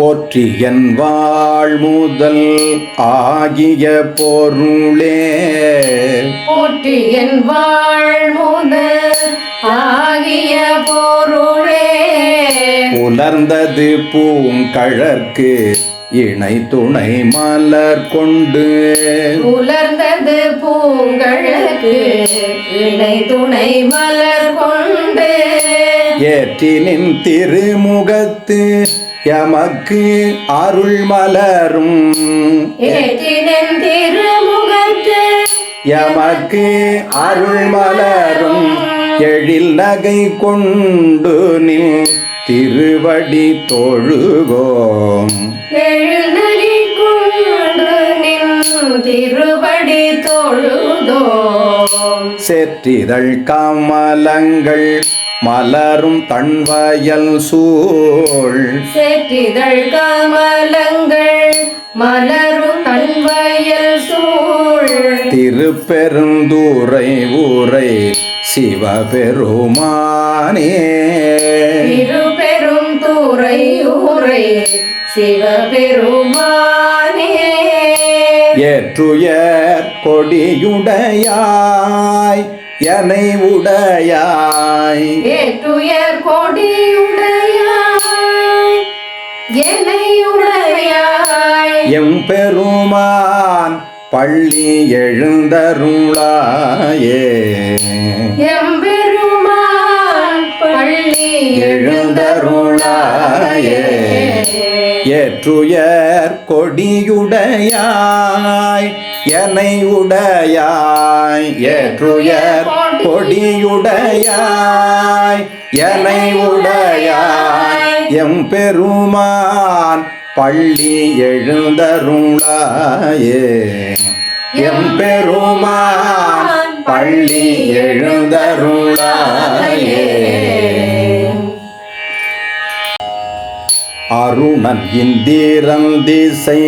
போற்றியன் வாழ்முதல் ஆகிய பொருளே போற்றியன் வாழ்முதல் ஆகிய பொருளே புலர்ந்தது பூங்கழற்கு இணை துணை மலர் கொண்டு உலர்ந்தது பூங்கழற்கு இணை துணை மலர் கொண்டு ஏற்றினின் திருமுகத்து எமக்கு அருள் மலரும் ஏற்றினின் திருமுகத்து எமக்கு அருள் மலரும் எழில் நகை கொண்டு நின் திருவடி தொழுகோம் எழுநகை கொண்டு நின் திருவடி தொழுதோம் செற்றிதழ் கமலங்கள் மலரும் தன்வயல் சூழ் செற்றிதழ் கமலங்கள் மலரும் தன்வயல் சூழ் திருப்பெருந்துறை ஊரை சிவபெருமானே திருப்பெரும் துறை ஊரை சிவபெருமானே ஏற்றுயர் கொடியுடையாய் எனை உடையாய் ஏற்றுயர் கொடியுடையாய் என்னை உடையாய் எம்பெருமான் பள்ளி எழுந்தருளாயே எம்பெருமான் பள்ளி எழுந்தருளாயே ஏற்றுயர் கொடியுடையாய் எனை உடையாய் ஏற்றுயர் கொடியுடையாய் எனை உடையாய் எம்பெருமான் பள்ளி எழுந்தருளாயே எம்பெருமான் பள்ளி எழுந்தருளாயே அருணன் இந்திரன் திசை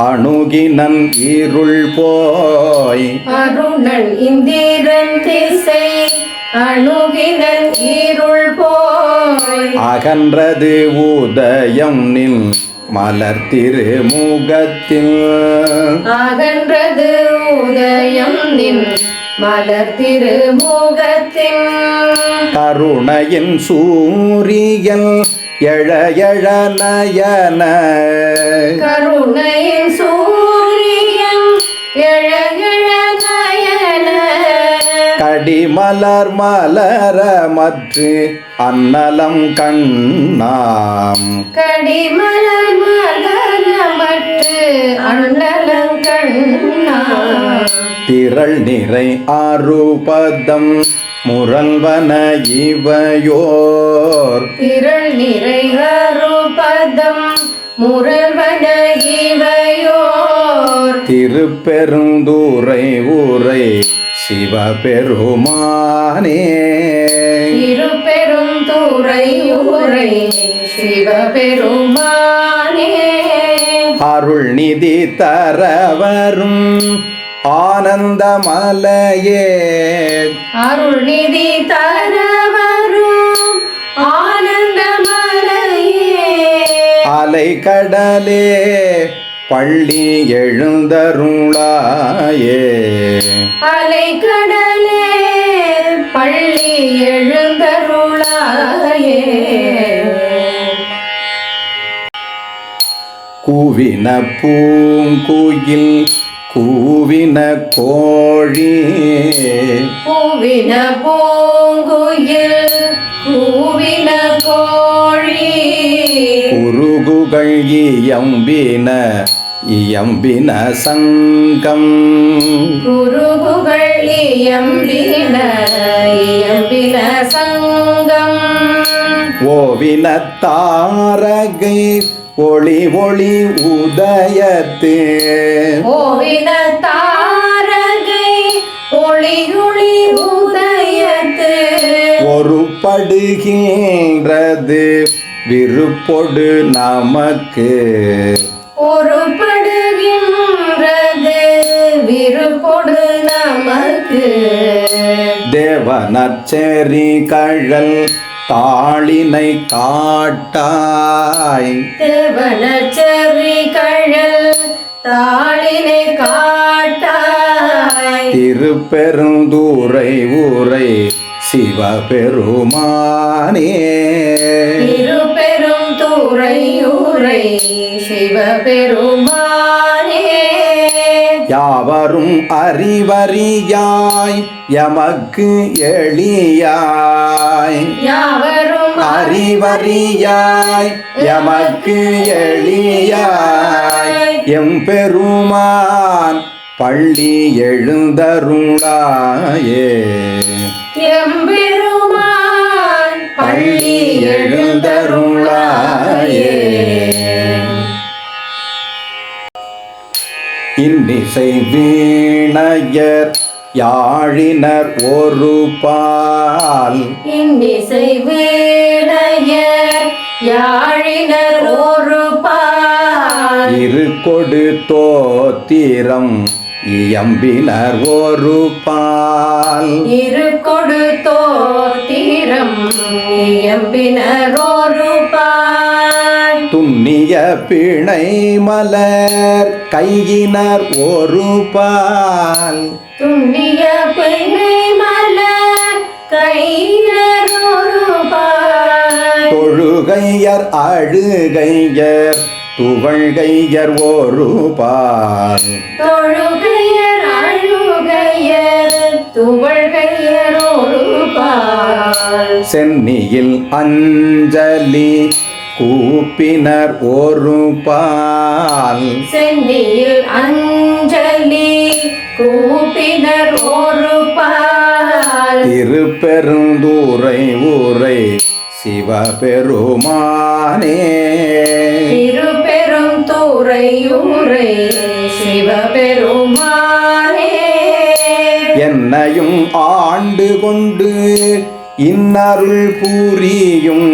அணுகினன் இருள் போய் அருணன் இந்திரன் திசை அணுகினன் இருள் போய் அகன்றது உதயம் நின் மலர் திருமுகத்தில் அகன்றது உதயம் நின் மலர் திருமுகத்தின் கருணையின் சூரியன் எழ எழ நயன கருணையின் சூரியன் எழ எழ நயன கடிமலர் மலர மற்று அன்னலம் கண்ணாம் கடிமலர் மலரமற்று அண்ணலங்கண்ணா திரள் நிறை ஆறுபதம் முரல்வன இவையோர் திரள் நிறை அருபதம் முரல்வன இவையோர் திருப்பெருந்துறை ஊரை சிவபெருமானே திருப்பெரும் துறை ஊரை சிவபெருமானே அருள் நிதி தரவரும் ஆனந்தமலையே அருள்நிதி தரவரும் ஆனந்தமலையே அலை கடலே பள்ளி எழுந்தருளாயே அலைக்கடலே பள்ளி எழுந்தருளாயே கூவின பூங்குயில் கூவின கோழி கூவின பூங்குயில் கூவின கோழி குருகுகள் இயம்பின இயம்பின சங்கம் குருகுகள் இயம்பின இயம்பின சங்கம் ஓவின தாரகை ஒளி ஒளி உதயத்து ஓவின தாரகை ஒளி ஒளி உதயத்து ஒரு படுகின்றது விருப்பொடு நமக்கு ஒரு படுகின்றது விருப்பொடு நமக்கு தேவனச்சேரி கழல் தாளினை காட்டாய் தேவனச்சரி கழல் தாளினை காட்டாய் திருப்பெருந்துறை ஊரை சிவபெருமானே திருப்பெரும் துறையூரை சிவபெருமானே யாவரும் அறிவறியாய் எமக்கு எளியாய் யாவரும் அறிவறியாய் எமக்கு எளியாய் எம்பெருமான் பள்ளி எழுந்தருளாயே எம்பெருமான் பள்ளி எழுந்தருளாயே இன்னிசை வீணையர் யாழினர் ஒரு பால் இன்னிசை வீணையர் யாழினர் ஒரு பால் இருக்கொடு தோத்திரம் இயம்பினர் ஒரு பால் இருக்கொடு தோத்திரம் இயம்பினர் ஒரு பால் துண்ணிய பிணை மலர் கையினர் ஒரு பால் துண்ணிய பிணை மலர் கையினர் ஒரு பால் தொழுகையர் அழுகையர் துவழ்கையர் ஒரு பால் தொழுகையர் அழுகையர் துவழ்கையர் ஒரு பால் சென்னியில் அஞ்சலி கூப்பினர் ஒரு பால் சென்னியில் அஞ்சலி கூப்பினர் ஒரு பால் திருப்பெருந்துறை ஊரை சிவபெருமானே திருப்பெரும் துறையூரை சிவபெருமானே என்னையும் ஆண்டு கொண்டு இன்னருள் புரியும்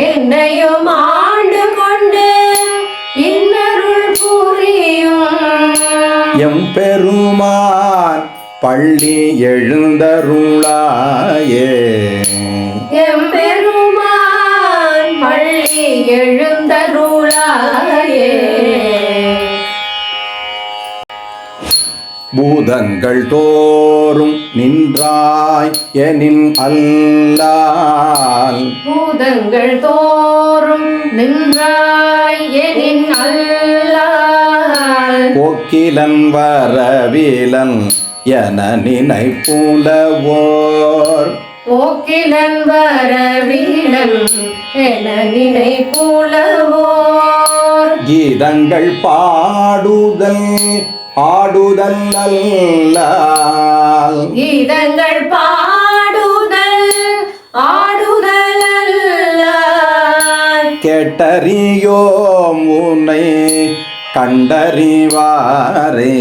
என்னையும் ஆண்டு கொண்டு இன்னருள் புரியும் எம்பெருமான் பள்ளி எழுந்தருளாயே எம்பெருமான் பள்ளி எழுந்தருளாயே பூதங்கள் தோறும் நின்றாய் எனின் அல்லால் பூதங்கள் தோறும் நின்றாய் எனின் அல்லால் போக்கிலன் வரவிலன் என நினைப்புலவோர் போக்கிலன் வரவீழன் என நினைப்புலவோர் கீதங்கள் பாடுதல் ஆடுதல் அல்லால் கீதங்கள் பாடுதல் ஆடுதல் அல்லால் கேட்டறியோம் உன்னை கண்டறிவாரே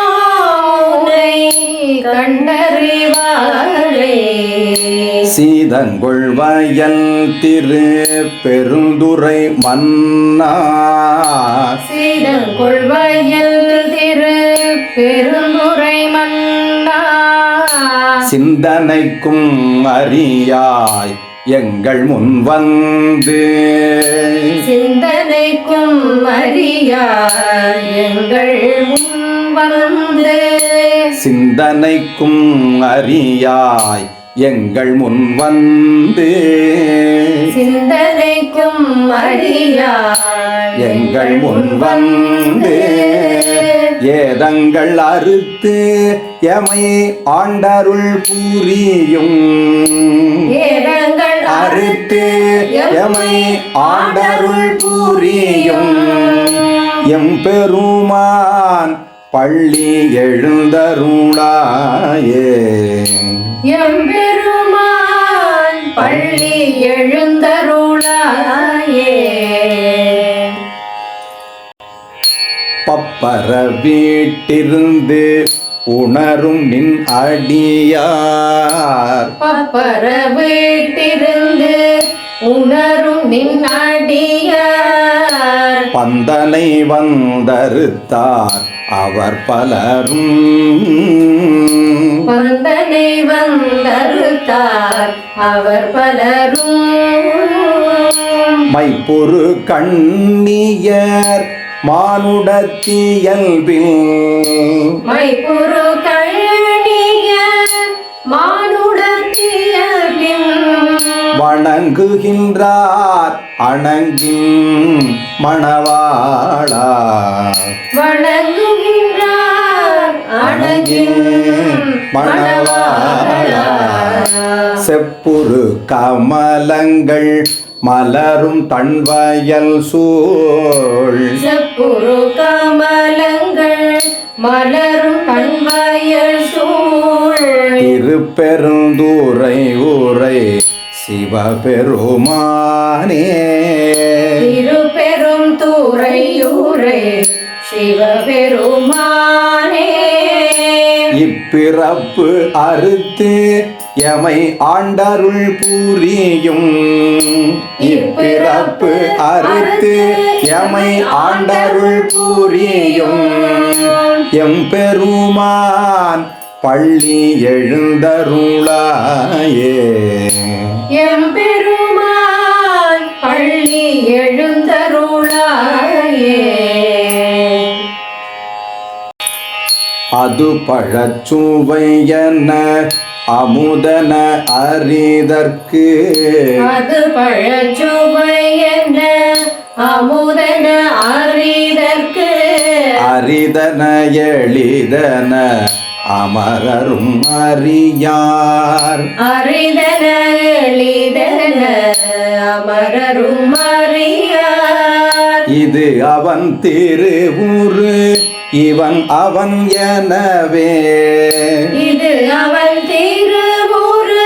கேட்டறியோனை கண்டறிவாரே சீதங்கொள் வயல் திரு பெருந்துறை மன்னா சீதங்கொள்வயல் திரு பெருந்துறை மன்னா சிந்தனைக்கும் அறியாய் எங்கள் முன் வந்து சிந்தனைக்கும் அறியாய் எங்கள் முன் வந்து சிந்தனைக்கும் அறியாய் எங்கள் முன் வந்து சிந்தனைக்கும் அறியாய் எங்கள் முன் வந்து ஏதங்கள் அறுத்து எமை ஆண்டருள் புரியும் ஏதங்கள் அறுத்து எமை ஆண்டருள் புரியும் எம்பெருமான் பள்ளி எழுந்தருளாயே எம்பெருமான் பள்ளி எழுந்தருளாயே பப்பர வீட்டிருந்து உணரும் நின் அடியார் பப்பர வீட்டிருந்து உணரும் நின் அடியார் பந்தனை வந்தறுத்தார் அவர் பலரும் வந்தனை வந்தறுத்தார் அவர் பலரும் மைப்பொரு கண்ணியர் மானுடத்தியல்பில் மைப்புரு கண்ணிய மானுடத்தியல்பின் வணங்குகின்றார் அணங்கின் மணவாளா வணங்குகின்றார் அணங்கின் மணவாளா செப்புரு கமலங்கள் மலரும் தன்வயல் சூழ் செப்புரு கமலங்கள் மலரும் கண்வயல் சூழ் திருப்பெருந்துறை ஊரை சிவபெருமானே திருப்பெரும் தூரையூரை சிவபெருமானே இப்பிறப்பு அறுத்து எமை ஆண்டருள் புரியும் இப்பிறப்பு அறுத்து எமை ஆண்டருள் புரியும் எம்பெருமான் பள்ளி எழுந்தருளாயே எம்பெருமான் பள்ளி எழுந்தருளாயே அது பழச்சுவையன அமுதன அரிதற்கு அது பழச்சுவையென அமுதன அரிதற்கு அரிதன எளிதன அமரரும் அறியார் அரிதன எளிதன அமரரும் அறியார் இது அவன் திருவுரு இவன் அவன் எனவே இது அவன் திருவுரு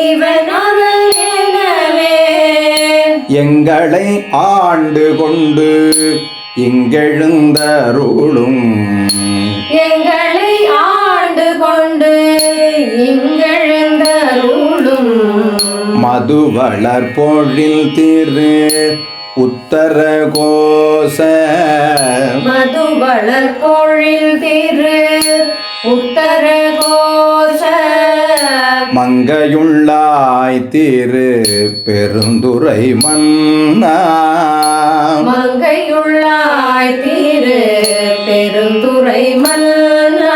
இவன் அவன் எனவே எங்களை ஆண்டு கொண்டு இங்கெழுந்தருளும் எங்களை ஆண்டு கொண்டு இங்கெழுந்தருளும் மதுவளர் பொழில் திரு உத்தர கோச மதுவளர் பொழில் திரு உத்தர கோஷ மங்கையுள்ளாய் திரு பெருந்துறை மன்னா மங்கையுள்ளாய் திரு பெருந்துறை மன்னா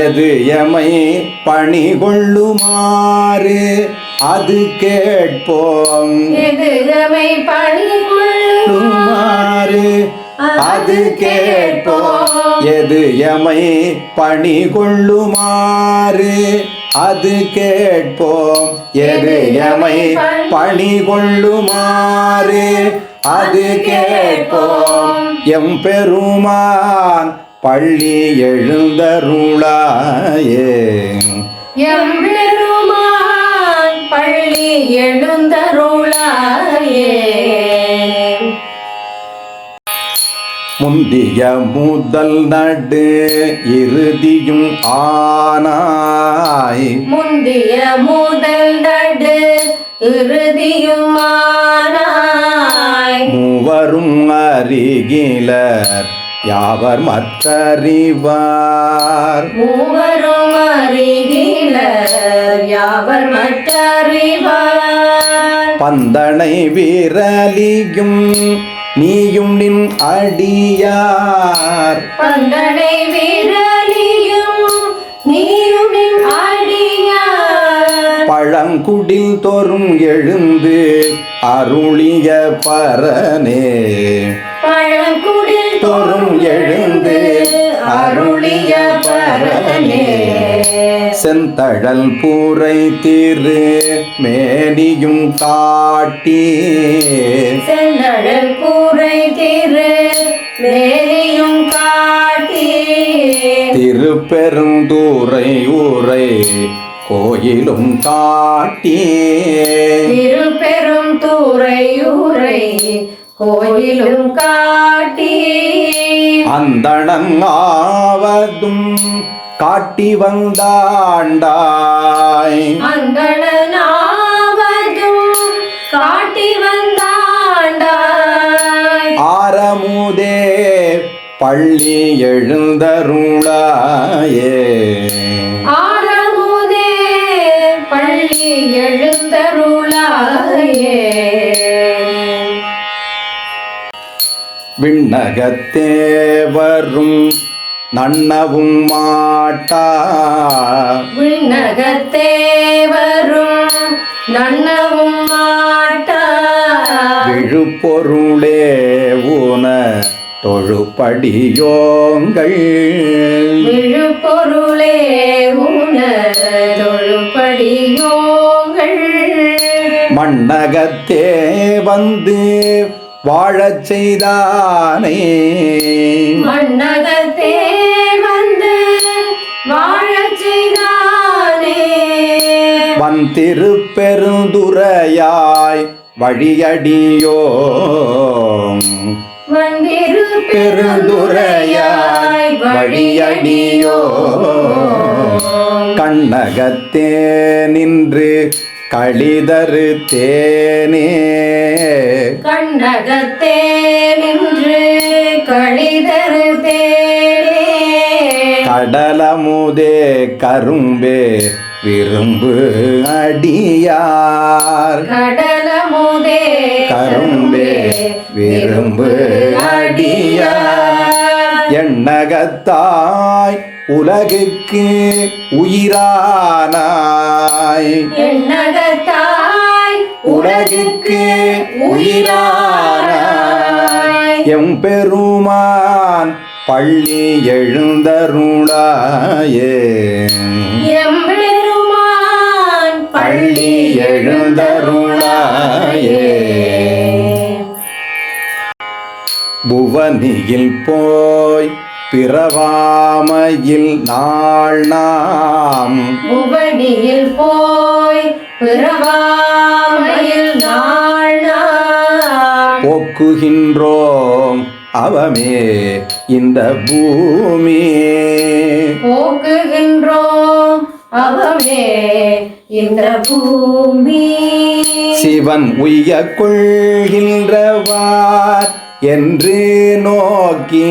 எது எமை பணி கொள்ளுமாறு அது கேட்போம் எதுகமை பணி கொள்ளுமாறு அது கேட்போம் எது எமை பணி கொள்ளுமாறு அது கேட்போம் எது எமை பணி கொள்ளுமாறு அது கேட்போம் எம்பெருமான் பள்ளி எழுந்தருளாயே எம்பெருமான் பள்ளி எழுந்தருளாயே முந்திய முதல் நடு இறுதியும் ஆனாய் முந்திய முதல் நடு இறுதியுமானாய் மூவரும் அருகிலர் யாவர் மற்றறிவார் மூவரும் அறிகிலர் யாவர் மற்றறிவார் பந்தனை விரலியும் நீயும் நின் அடியார் பந்தனை விரலியும் நீயும் நின் அடியார் பழங்குடில் தோறும் எழுந்து அருளிய பரனே பழங்குடில் தோறும் எழுந்து அருளிய பரனே செந்தழல் பூரை திரு மேனியும் காட்டி செந்தழல் கூரை திரு மேலியும் காட்டி திருப்பெருந்துறை ஊரை கோயிலும் காட்டி திருப்பெரும் தூரையூரை கோயிலும் காட்டி அந்தணங்காவதும் காட்டி வந்தாண்டாய் அந்தணனாவதும் காட்டி வந்தாண்டாய் ஆரமுதே பள்ளி எழுந்தருளாயே விண்ணகத்தே வரும் நன்னவும் மாட்டா விண்ணகத்தே வரும் நன்னவும் மாட்டா விழுப்பொருளே ஊன தொழுப்படியோங்கள் விழுப்பொருளே உன தொழுப்படியோங்கள் மண்ணகத்தே வந்து வாழச் செய்தானே மண்ணகத்தே வந்து வாழச் செய்தானே வன் திருப்பெருந்துறையாய் வழியடியோ வந்திரு பெருந்துரையாய் வழியடியோ கண்ணகத்தே நின்று களிதரு தேனே கண்ணகத்தே நின்று களிதரு தேனே கடலமுதே கரும்பே விரும்பு அடியார் கடலமுதே கரும்பே விரும்பு அடியார் எண்ணகத்தாய் உலகுக்கு உயிரானாய் எண்ணகத்தாய் உலகுக்கு உயிரானாய் எம்பெருமான் பள்ளி எழுந்தருளாயே எம்பெருமான் பள்ளி எழுந்தருளாயே புவனியில் போய் பிறவாமையில் நாள் நாம் புவனியில் போய் பிறவாமையில் நாள் நாம் போக்குகின்றோம் அவமே இந்த பூமி போக்குகின்றோம் அவமே இந்த பூமி சிவன் உய்ய கொள்கின்றவார் என்று நோக்கி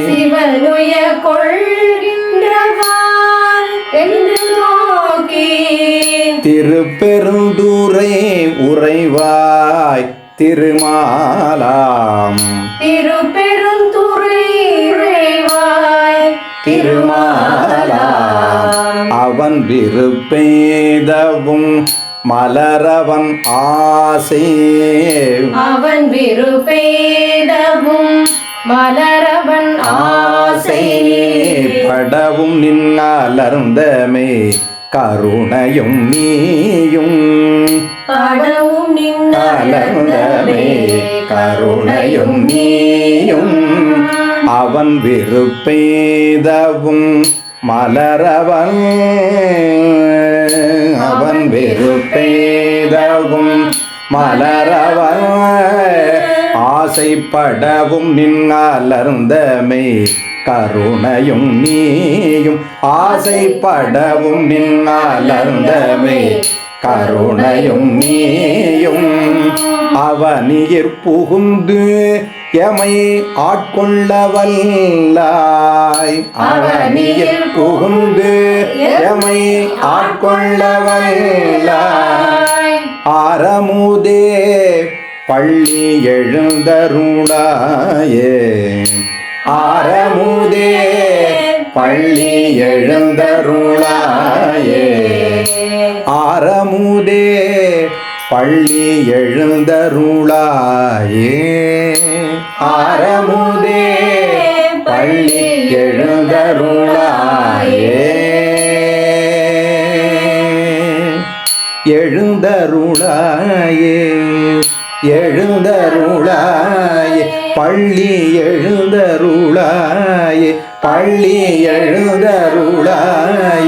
சிவனுய கொள்கின்றவார் என்று நோக்கி திருப்பெருந்துறை உறைவாய் திருமாலாம் திருப்பெருந்துறை உறைவாய் திருமாலாம் அவன் விருப்பேதவும் மலரவன் ஆசை அவன் விருப்பேதவும் மலரவன் ஆசை படவும் நின்னலர்ந்தமே கருணையும் நீயும் படவும் அலர்ந்தமே கருணையும் நீயும் அவன் விருப்பேதவும் மலரவன் அவன் வெறுப்பேதவும் மலரவன் ஆசைப்படவும் நின்னலர்ந்தமை கருணையும் நீயும் ஆசைப்படவும் நின்னலர்ந்தமை கருணையும் நீயும் அவனியிற் புகுந்து எமை ஆட்கொள்ள வல்லாய் அவனியிற் புகுந்து எமை ஆட்கொள்ள வல்லாய் ஆரமுதே பள்ளி எழுந்தருளாயே ஆரமுதே பள்ளி எழுந்தருளாயே ஆரமுதே பள்ளி எழுந்தருளாயே ஆரமுதே பள்ளி எழுந்தருளாயே எழுந்தருளாயே எழுந்தருளாயே பள்ளி எழுந்தருளாயே பள்ளி எழுந்தருளாயே